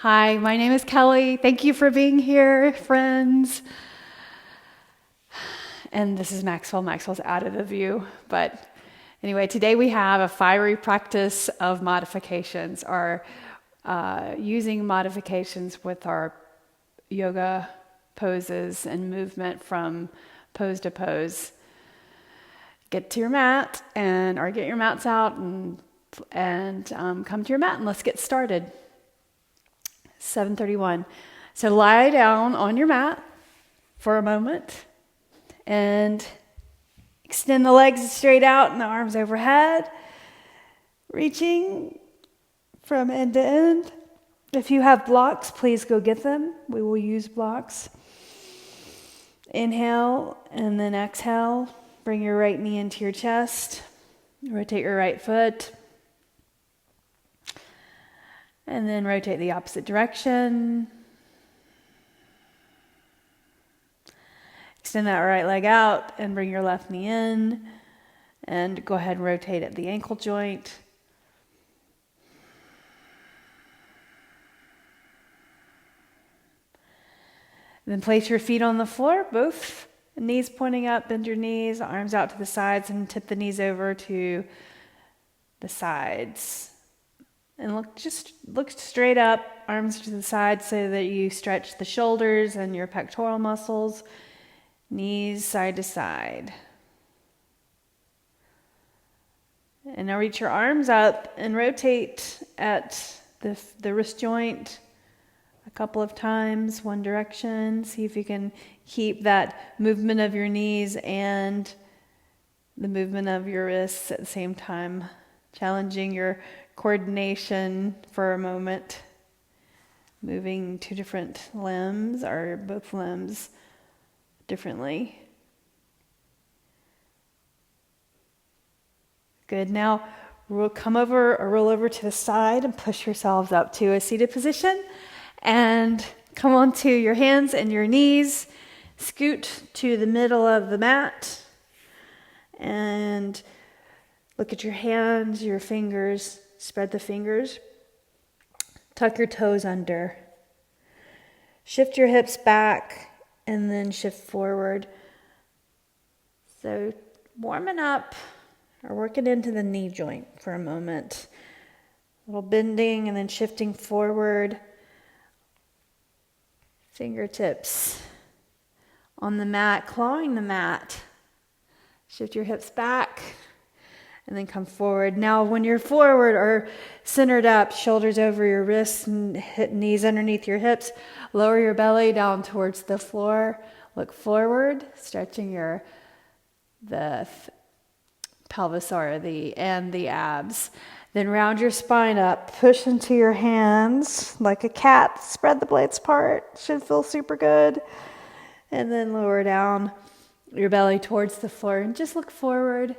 Hi, my name is Kelly. Thank you for being here, friends. And this is Maxwell. Maxwell's out of the view. But anyway, today we have a fiery practice of modifications, or using modifications with our yoga poses and movement from pose to pose. Get to your mat or get your mats out and come to your mat and let's get started. 7:31. So lie down on your mat for a moment and extend the legs straight out and the arms overhead, reaching from end to end. If you have blocks, please go get them. We will use blocks. Inhale and then exhale. Bring your right knee into your chest. Rotate your right foot. And then rotate the opposite direction. Extend that right leg out and bring your left knee in. And go ahead and rotate at the ankle joint. Then place your feet on the floor, both knees pointing up, bend your knees, arms out to the sides, and tip the knees over to the sides. And look straight up, arms to the side so that you stretch the shoulders and your pectoral muscles, knees side to side. And now reach your arms up and rotate at the wrist joint a couple of times, one direction. See if you can keep that movement of your knees and the movement of your wrists at the same time, challenging your coordination for a moment, moving two different limbs or both limbs differently. Good. Now roll over to the side and push yourselves up to a seated position and come onto your hands and your knees. Scoot to the middle of the mat and look at your hands, your fingers. Spread the fingers. Tuck your toes under. Shift your hips back and then shift forward. So warming up or working into the knee joint for a moment. A little bending and then shifting forward. Fingertips on the mat, clawing the mat. Shift your hips back. And then come forward. Now when you're forward or centered up, shoulders over your wrists and knees underneath your hips, lower your belly down towards the floor. Look forward, stretching the pelvis and the abs. Then round your spine up, push into your hands like a cat. Spread the blades apart. Should feel super good. And then lower down your belly towards the floor and just look forward.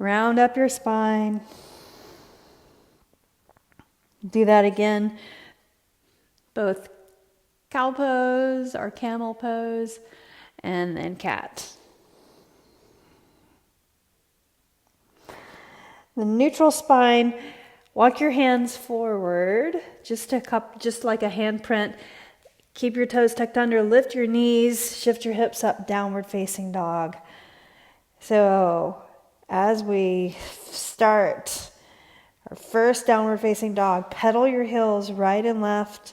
Round up your spine. Do that again. Both cow pose or camel pose and then cat. The neutral spine, walk your hands forward, just like a handprint. Keep your toes tucked under, lift your knees, shift your hips up, downward facing dog. So as we start our first downward facing dog, pedal your heels right and left.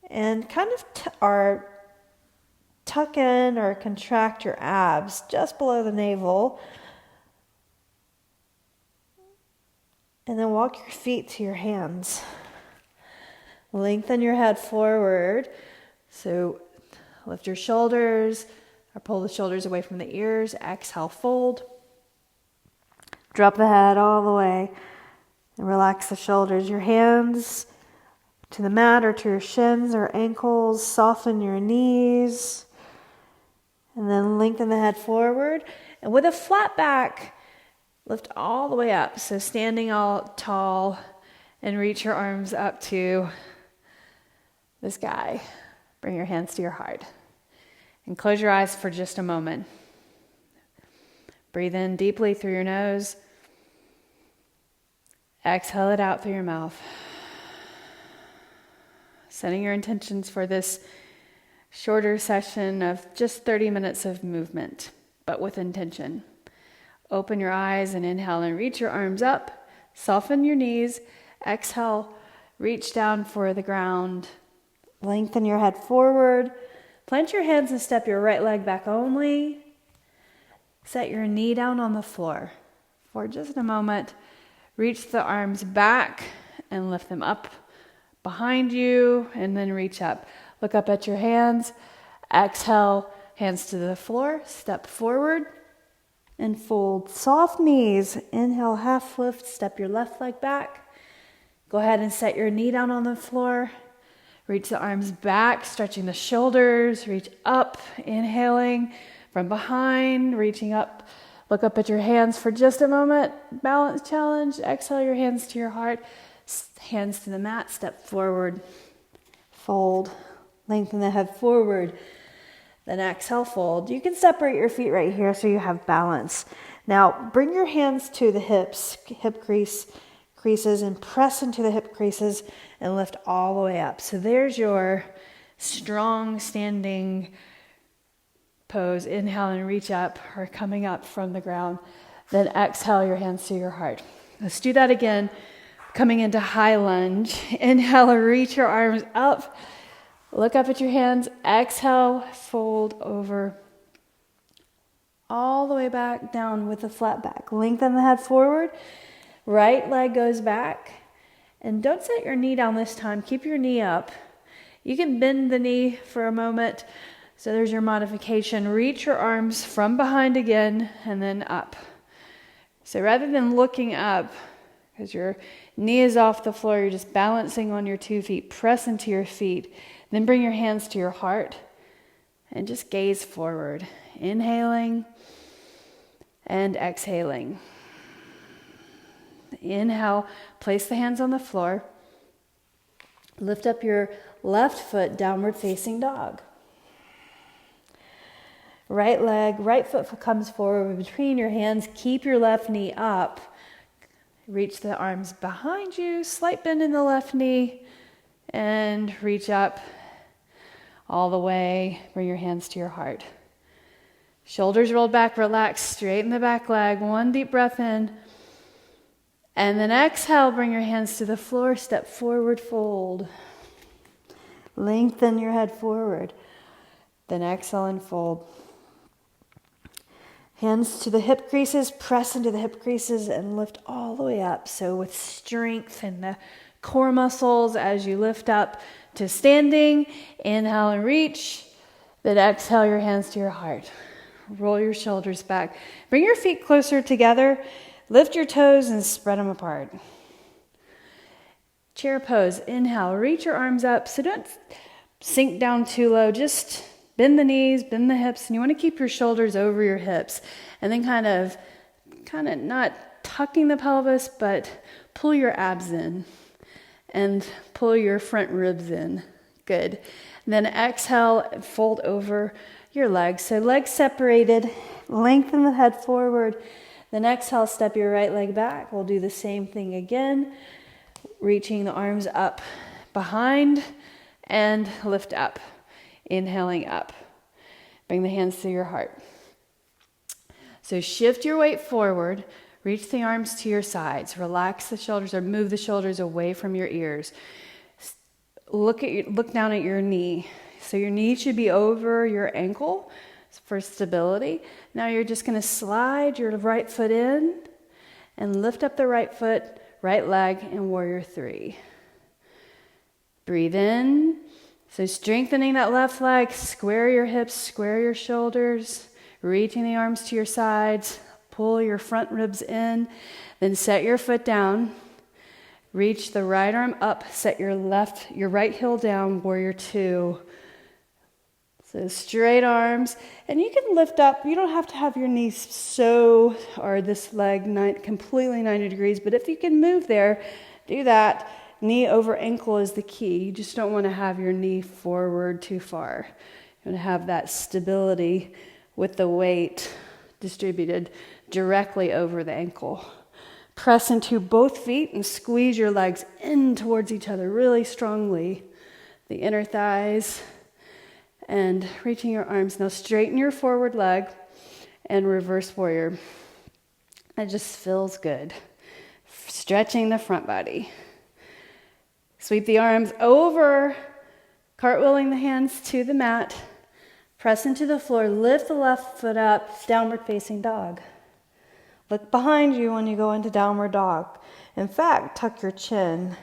And kind of tuck in or contract your abs just below the navel. And then walk your feet to your hands. Lengthen your head forward. So lift your shoulders. Or pull the shoulders away from the ears. Exhale, fold. Drop the head all the way. And relax the shoulders. Your hands to the mat or to your shins or ankles. Soften your knees. And then lengthen the head forward. And with a flat back, lift all the way up. So standing all tall and reach your arms up to the sky. Bring your hands to your heart. And close your eyes for just a moment. Breathe in deeply through your nose. Exhale it out through your mouth. Setting your intentions for this shorter session of just 30 minutes of movement, but with intention. Open your eyes and inhale and reach your arms up. Soften your knees. Exhale, reach down for the ground. Lengthen your head forward. Plant your hands and step your right leg back only. Set your knee down on the floor. For just a moment, reach the arms back and lift them up behind you, and then reach up. Look up at your hands. Exhale, hands to the floor. Step forward and fold. Soft knees. Inhale, half lift. Step your left leg back. Go ahead and set your knee down on the floor. Reach the arms back, stretching the shoulders. Reach up, inhaling from behind, reaching up. Look up at your hands for just a moment. Balance challenge. Exhale your hands to your heart. Hands to the mat. Step forward. Fold. Lengthen the head forward. Then exhale, fold. You can separate your feet right here so you have balance. Now, bring your hands to the hips, hip creases, and press into the hip creases and lift all the way up. So there's your strong standing pose. Inhale and reach up, or coming up from the ground. Then exhale your hands to your heart. Let's do that again. Coming into high lunge. Inhale, reach your arms up. Look up at your hands. Exhale, fold over. All the way back down with a flat back. Lengthen the head forward. Right leg goes back. And don't set your knee down this time. Keep your knee up. You can bend the knee for a moment. So there's your modification. Reach your arms from behind again and then up. So rather than looking up, because your knee is off the floor, you're just balancing on your 2 feet. Press into your feet. Then bring your hands to your heart and just gaze forward. Inhaling and exhaling. Inhale, place the hands on the floor. Lift up your left foot, downward facing dog. Right foot comes forward between your hands. Keep your left knee up. Reach the arms behind you, slight bend in the left knee, and reach up all the way. Bring your hands to your heart. Shoulders rolled back, relax, straighten the back leg. One deep breath in. And then exhale, bring your hands to the floor, step forward, fold. Lengthen your head forward. Then exhale and fold. Hands to the hip creases, press into the hip creases and lift all the way up. So with strength in the core muscles as you lift up to standing, inhale and reach. Then exhale your hands to your heart. Roll your shoulders back. Bring your feet closer together. Lift your toes and spread them apart. Chair pose. Inhale, reach your arms up. So don't sink down too low. Just bend the knees, bend the hips, and you want to keep your shoulders over your hips. And then kind of not tucking the pelvis, but pull your abs in and pull your front ribs in. Good. And then exhale, fold over your legs. So legs separated, lengthen the head forward. Then exhale, step your right leg back. We'll do the same thing again. Reaching the arms up behind and lift up. Inhaling up. Bring the hands to your heart. So shift your weight forward. Reach the arms to your sides. Relax the shoulders or move the shoulders away from your ears. Look down at your knee. So your knee should be over your ankle for stability. Now you're just going to slide your right foot in and lift up the right foot, right leg in warrior 3. Breathe in. So strengthening that left leg, square your hips, square your shoulders, reaching the arms to your sides, pull your front ribs in, then set your foot down, reach the right arm up, set your right heel down, warrior 2. So straight arms, and you can lift up. You don't have to have your knees or this leg completely 90 degrees, but if you can move there, do that. Knee over ankle is the key. You just don't want to have your knee forward too far. You want to have that stability with the weight distributed directly over the ankle. Press into both feet and squeeze your legs in towards each other really strongly. The inner thighs. And reaching your arms. Now straighten your forward leg and reverse warrior. It just feels good. Stretching the front body. Sweep the arms over, cartwheeling the hands to the mat. Press into the floor, lift the left foot up, downward facing dog. Look behind you when you go into downward dog. In fact, tuck your chin.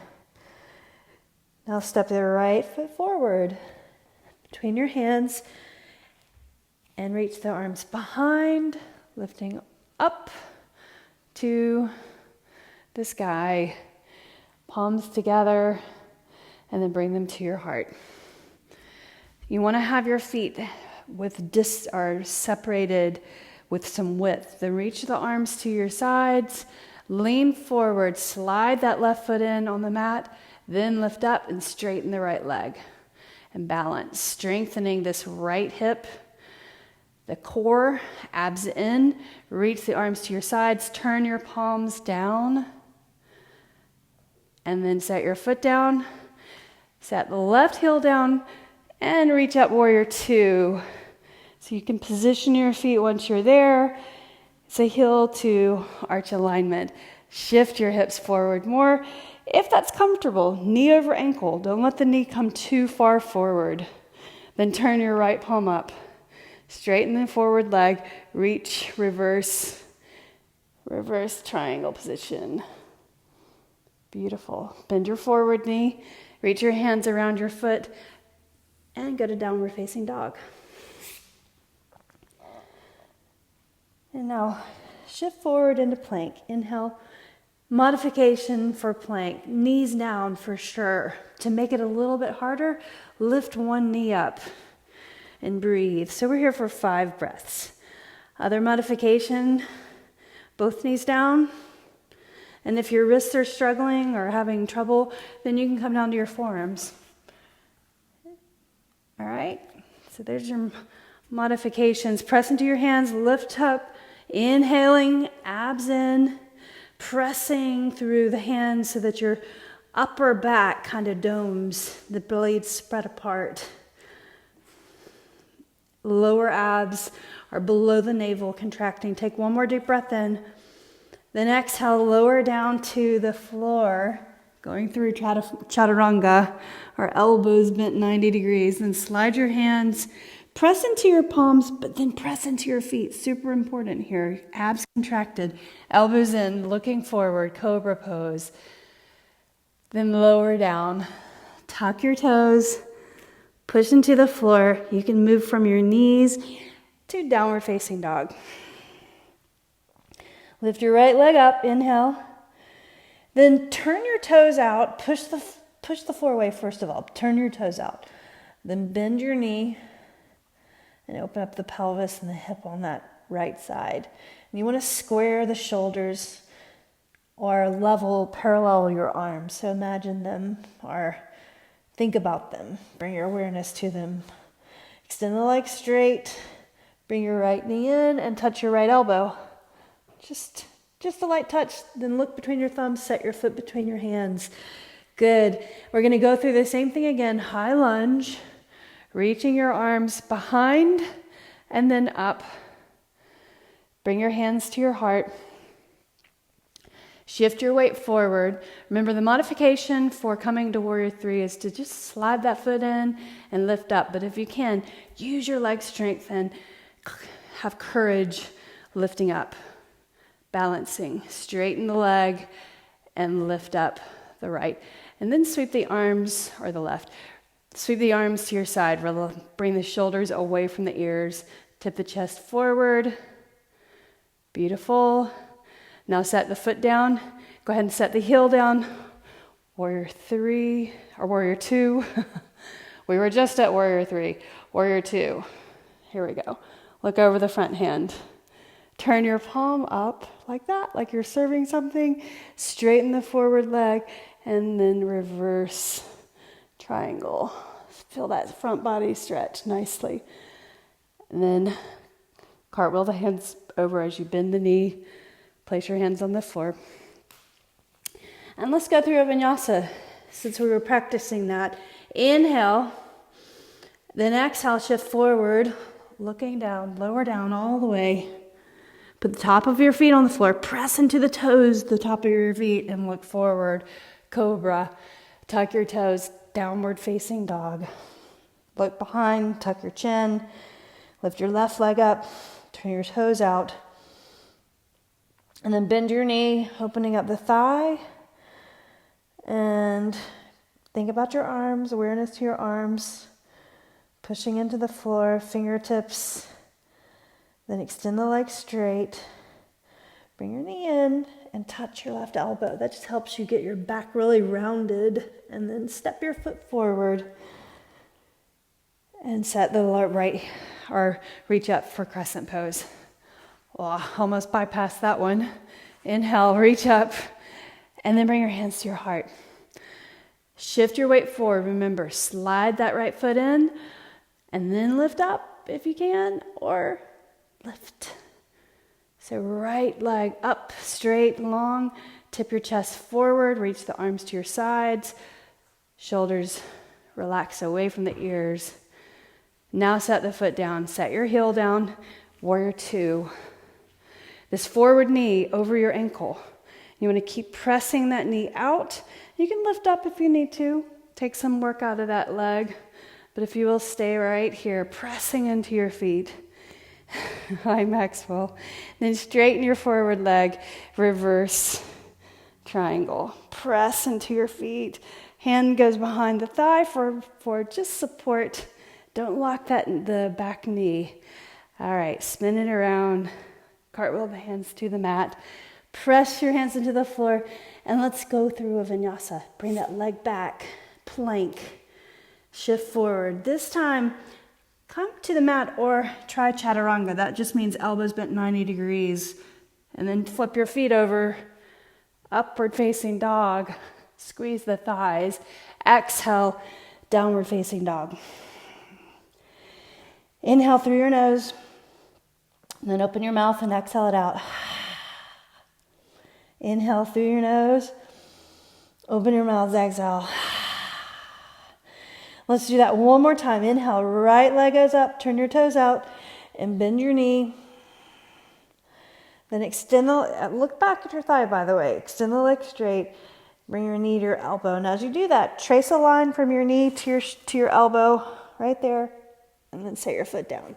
Now step the right foot forward between your hands and reach the arms behind, lifting up to the sky. Palms together, and then bring them to your heart. You want to have your feet are separated with some width. Then reach the arms to your sides, lean forward, slide that left foot in on the mat, then lift up and straighten the right leg. And balance, strengthening this right hip, the core, abs in, reach the arms to your sides, turn your palms down, and then set your foot down, set the left heel down, and reach up warrior two. So you can position your feet once you're there. It's a heel to arch alignment. Shift your hips forward more. If that's comfortable, knee over ankle. Don't let the knee come too far forward. Then turn your right palm up. Straighten the forward leg. Reach, reverse triangle position. Beautiful. Bend your forward knee, reach your hands around your foot, and go to downward facing dog. And now shift forward into plank. Inhale, modification for plank. Knees down for sure. To make it a little bit harder, lift one knee up and breathe. So we're here for 5 breaths. Other modification, both knees down. And if your wrists are struggling or having trouble, then you can come down to your forearms. All right? So there's your modifications. Press into your hands, lift up, inhaling, abs in, pressing through the hands so that your upper back kind of domes, the blades spread apart. Lower abs are below the navel, contracting. Take one more deep breath in. Then exhale, lower down to the floor, going through chaturanga, our elbows bent 90 degrees. Then slide your hands, press into your palms, but then press into your feet. Super important here. Abs contracted, elbows in, looking forward, cobra pose. Then lower down, tuck your toes, push into the floor. You can move from your knees to downward facing dog. Lift your right leg up, inhale. Then turn your toes out, push the floor away first of all. Turn your toes out. Then bend your knee and open up the pelvis and the hip on that right side. And you want to square the shoulders or level, parallel your arms. So imagine them or think about them. Bring your awareness to them. Extend the legs straight. Bring your right knee in and touch your right elbow. Just a light touch, then look between your thumbs, set your foot between your hands. Good. We're going to go through the same thing again. High lunge, reaching your arms behind and then up. Bring your hands to your heart. Shift your weight forward. Remember, the modification for coming to warrior 3 is to just slide that foot in and lift up. But if you can, use your leg strength and have courage lifting up. Balancing, straighten the leg and lift up the right. And then sweep the arms, or the left. Sweep the arms to your side. Bring the shoulders away from the ears. Tip the chest forward. Beautiful. Now set the foot down. Go ahead and set the heel down. Warrior 3, or warrior 2. We were just at warrior 3. Warrior 2. Here we go. Look over the front hand. Turn your palm up like that, like you're serving something. Straighten the forward leg and then reverse triangle. Feel that front body stretch nicely. And then cartwheel the hands over as you bend the knee. Place your hands on the floor. And let's go through a vinyasa since we were practicing that. Inhale, then exhale, shift forward, looking down, lower down all the way. Put the top of your feet on the floor, press into the toes, the top of your feet, and look forward. Cobra, tuck your toes, downward facing dog. Look behind, tuck your chin, lift your left leg up, turn your toes out. And then bend your knee, opening up the thigh. And think about your arms, awareness to your arms. Pushing into the floor, fingertips. Then extend the leg straight. Bring your knee in and touch your left elbow. That just helps you get your back really rounded. And then step your foot forward. And set the right, or reach up for crescent pose. Well, I almost bypassed that one. Inhale, reach up. And then bring your hands to your heart. Shift your weight forward. Remember, slide that right foot in. And then lift up if you can, or lift. So right leg up, straight, long. Tip your chest forward, reach the arms to your sides. Shoulders relax away from the ears. Now set the foot down, set your heel down, warrior two. This forward knee over your ankle. You want to keep pressing that knee out. You can lift up if you need to. Take some work out of that leg. But if you will stay right here, pressing into your feet. Hi, Maxwell. Then straighten your forward leg, reverse triangle. Press into your feet. Hand goes behind the thigh for just support. Don't lock the back knee. All right, spin it around. Cartwheel the hands to the mat. Press your hands into the floor, and let's go through a vinyasa. Bring that leg back, plank. Shift forward. This time, come to the mat or try chaturanga. That just means elbows bent 90 degrees. And then flip your feet over. Upward facing dog. Squeeze the thighs. Exhale, downward facing dog. Inhale through your nose. And then open your mouth and exhale it out. Inhale through your nose. Open your mouth, exhale. Let's do that one more time. Inhale, right leg goes up, turn your toes out, and bend your knee. Then extend look back at your thigh, by the way. Extend the leg straight. Bring your knee to your elbow. And as you do that, trace a line from your knee to your elbow, right there, and then set your foot down.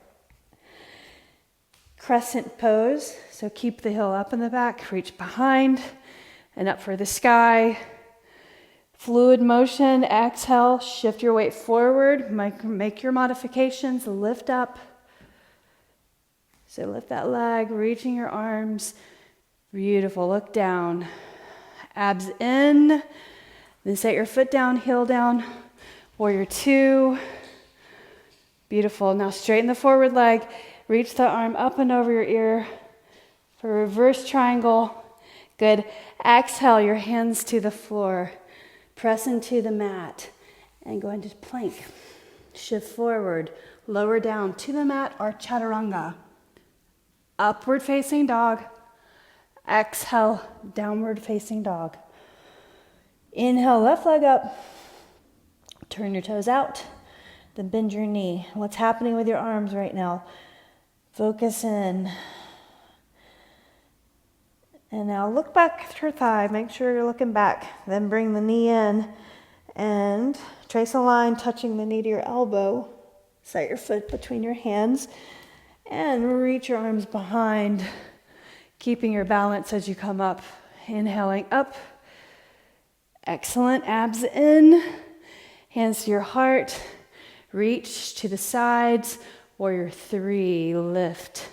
Crescent pose. So keep the heel up in the back, reach behind, and up for the sky. Fluid motion, exhale, shift your weight forward, make your modifications, lift up. So lift that leg, reaching your arms. Beautiful, look down. Abs in, then set your foot down, heel down. Warrior two. Beautiful, now straighten the forward leg, reach the arm up and over your ear for reverse triangle. Good, exhale, your hands to the floor. Press into the mat and go into plank. Shift forward, lower down to the mat or chaturanga. Upward facing dog. Exhale, downward facing dog. Inhale, left leg up. Turn your toes out. Then bend your knee. What's happening with your arms right now? Focus in. And now look back at your thigh. Make sure you're looking back. Then bring the knee in and trace a line touching the knee to your elbow. Set your foot between your hands and reach your arms behind, keeping your balance as you come up. Inhaling up. Excellent. Abs in. Hands to your heart. Reach to the sides. Warrior three. Lift.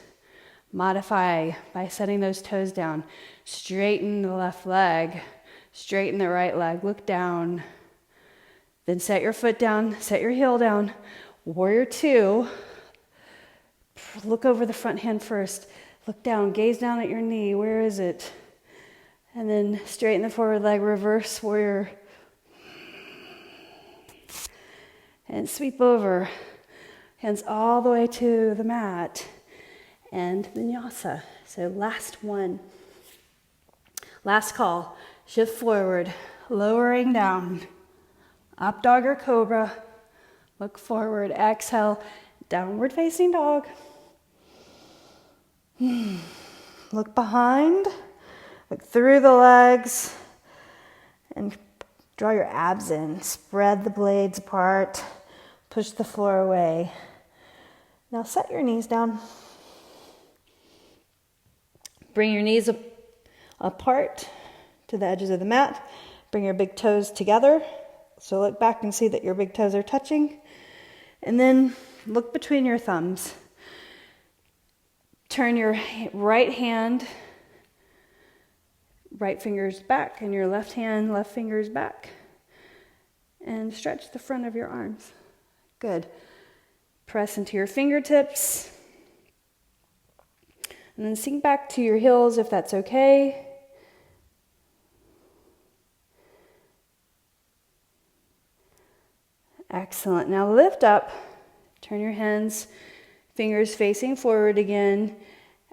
Modify by setting those toes down. Straighten the left leg. Straighten the right leg. Look down. Then set your foot down. Set your heel down. Warrior two. Look over the front hand first. Look down. Gaze down at your knee. Where is it? And then straighten the forward leg. Reverse warrior. And sweep over. Hands all the way to the mat. And vinyasa. So last one. Last call. shift forward, lowering down. Up dog or cobra. Look forward, exhale, downward facing dog. Look behind, look through the legs, and draw your abs in. Spread the blades apart, push the floor away. Now set your knees down. Bring your knees apart to the edges of the mat. Bring your big toes together. So look back and see that your big toes are touching. And then look between your thumbs. Turn your right hand, right finger's back, and your left hand, left finger's back. And stretch the front of your arms. Good. Press into your fingertips. And then sink back to your heels if that's okay. Excellent. Now lift up. Turn your hands, fingers facing forward again.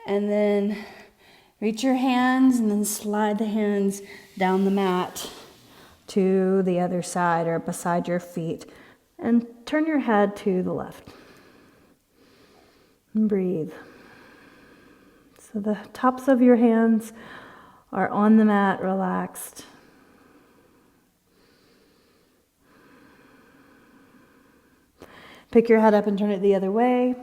And then reach your hands and then slide the hands down the mat to the other side or beside your feet. And turn your head to the left. And breathe. So the tops of your hands are on the mat, relaxed. Pick your head up and turn it the other way.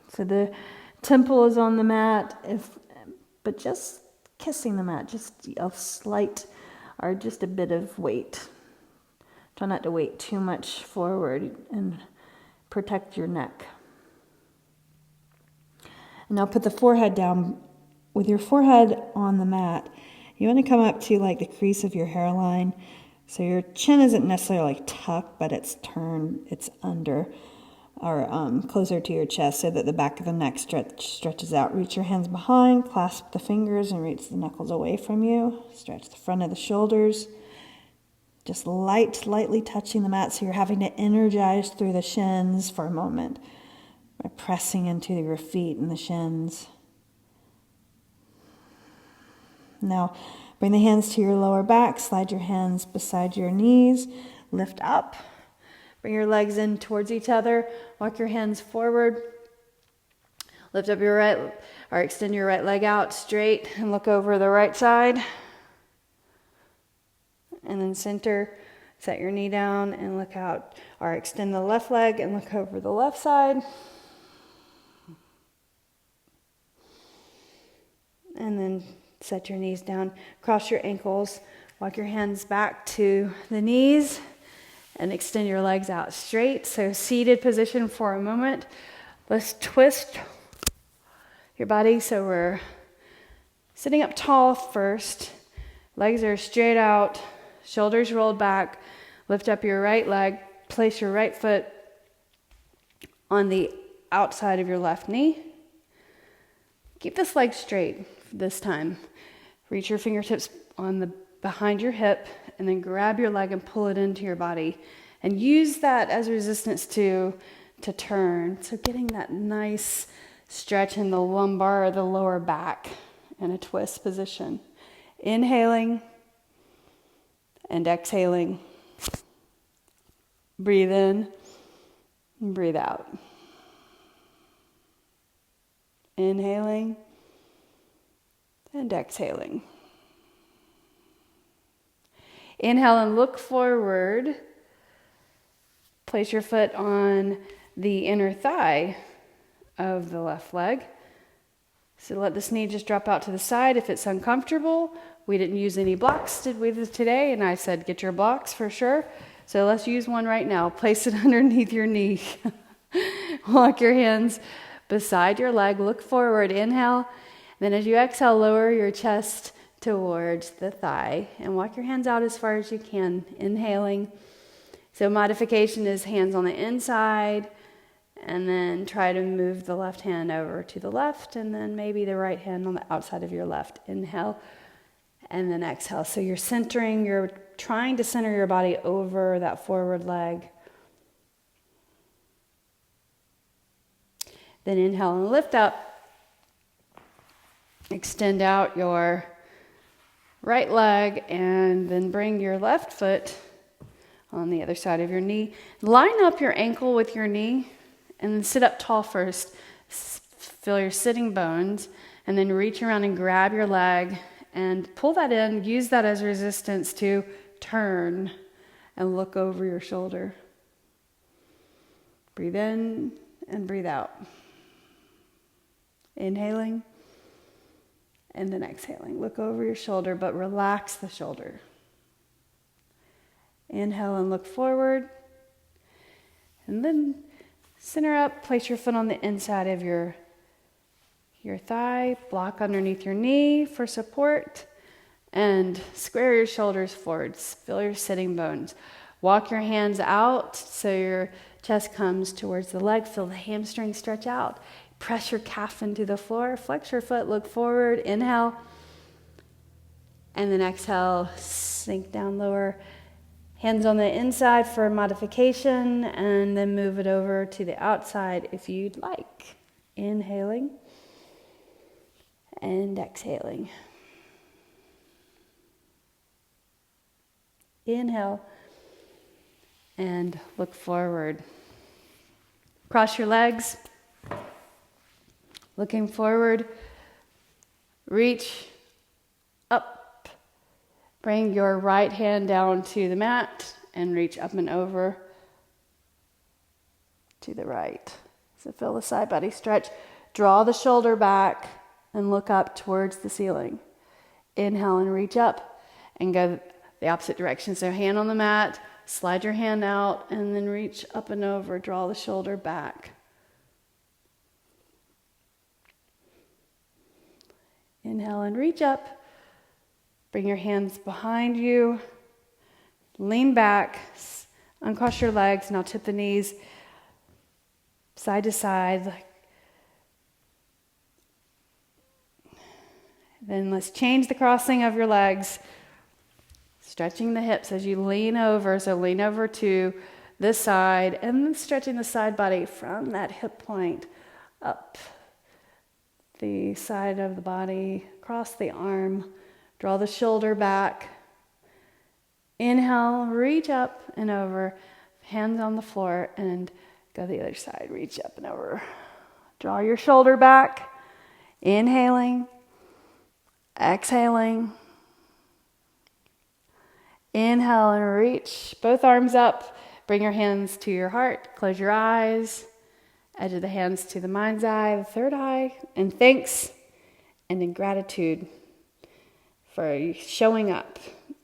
So the temple is on the mat, but just kissing the mat, just a slight or just a bit of weight. Try not to weight too much forward and protect your neck. And now put the forehead down. With your forehead on the mat, you want to come up to like the crease of your hairline. So your chin isn't necessarily like tucked, but it's turned, it's under or closer to your chest so that the back of the neck stretches out. Reach your hands behind, clasp the fingers and reach the knuckles away from you. Stretch the front of the shoulders. Just lightly touching the mat so you're having to energize through the shins for a moment by pressing into your feet and the shins. Now, bring the hands to your lower back, slide your hands beside your knees, lift up, bring your legs in towards each other, walk your hands forward, lift up your right, or extend your right leg out straight and look over the right side. And then center, set your knee down and look out, or extend the left leg and look over the left side. And then set your knees down, cross your ankles, walk your hands back to the knees, and extend your legs out straight. So seated position for a moment. Let's twist your body so we're sitting up tall first. Legs are straight out, shoulders rolled back. Lift up your right leg, place your right foot on the outside of your left knee. Keep this leg straight this time. Reach your fingertips on the behind your hip and then grab your leg and pull it into your body and use that as resistance to turn. So getting that nice stretch in the lumbar or the lower back in a twist position. Inhaling and exhaling. Breathe in and breathe out. Inhaling and exhaling. Inhale and look forward. Place your foot on the inner thigh of the left leg. So let this knee just drop out to the side if it's uncomfortable. We didn't use any blocks, did we, today? And I said, get your blocks for sure. So let's use one right now. Place it underneath your knee. Walk your hands beside your leg. Look forward. Inhale. Then as you exhale, lower your chest towards the thigh and walk your hands out as far as you can, inhaling. So modification is hands on the inside and then try to move the left hand over to the left and then maybe the right hand on the outside of your left. Inhale and then exhale. So you're centering, you're trying to center your body over that forward leg. Then inhale and lift up. Extend out your right leg and then bring your left foot on the other side of your knee. Line up your ankle with your knee and then sit up tall first. Feel your sitting bones and then reach around and grab your leg and pull that in. Use that as resistance to turn and look over your shoulder. Breathe in and breathe out. Inhaling and then exhaling. Look over your shoulder, but relax the shoulder. Inhale and look forward. And then center up, place your foot on the inside of your thigh, block underneath your knee for support, and square your shoulders forwards. Feel your sitting bones. Walk your hands out so your chest comes towards the leg. Feel the hamstring stretch out. Press your calf into the floor. Flex your foot, look forward. Inhale. And then exhale, sink down lower. Hands on the inside for modification, and then move it over to the outside if you'd like. Inhaling and exhaling. Inhale and look forward. Cross your legs. Looking forward. Reach up. Bring your right hand down to the mat and reach up and over to the right. So feel the side body stretch. Draw the shoulder back and look up towards the ceiling. Inhale and reach up and go the opposite direction. So hand on the mat, slide your hand out, and then reach up and over. Draw the shoulder back. Inhale and reach up. Bring your hands behind you. Lean back. Uncross your legs. Now tip the knees side to side. Then let's change the crossing of your legs. Stretching the hips as you lean over. So lean over to this side and then stretching the side body from that hip point up the side of the body, across the arm. Draw the shoulder back. Inhale, reach up and over. Hands on the floor and go the other side. Reach up and over. Draw your shoulder back. Inhaling. Exhaling. Inhale and reach both arms up. Bring your hands to your heart. Close your eyes. Edge of the hands to the mind's eye, the third eye. And thanks and in gratitude for showing up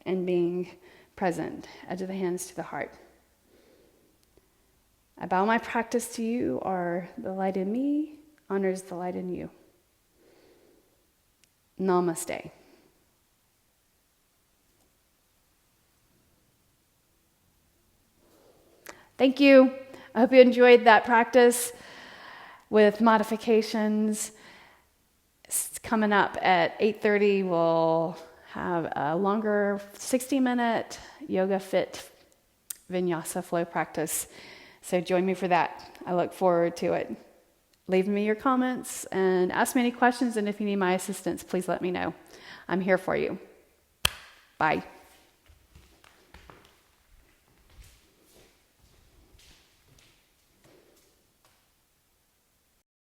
and being present. Edge of the hands to the heart. I bow my practice to you, or the light in me honors the light in you. Namaste. Thank you. I hope you enjoyed that practice with modifications. It's coming up at 8:30. We'll have a longer 60-minute yoga fit vinyasa flow practice. So join me for that. I look forward to it. Leave me your comments and ask me any questions. And if you need my assistance, please let me know. I'm here for you. Bye.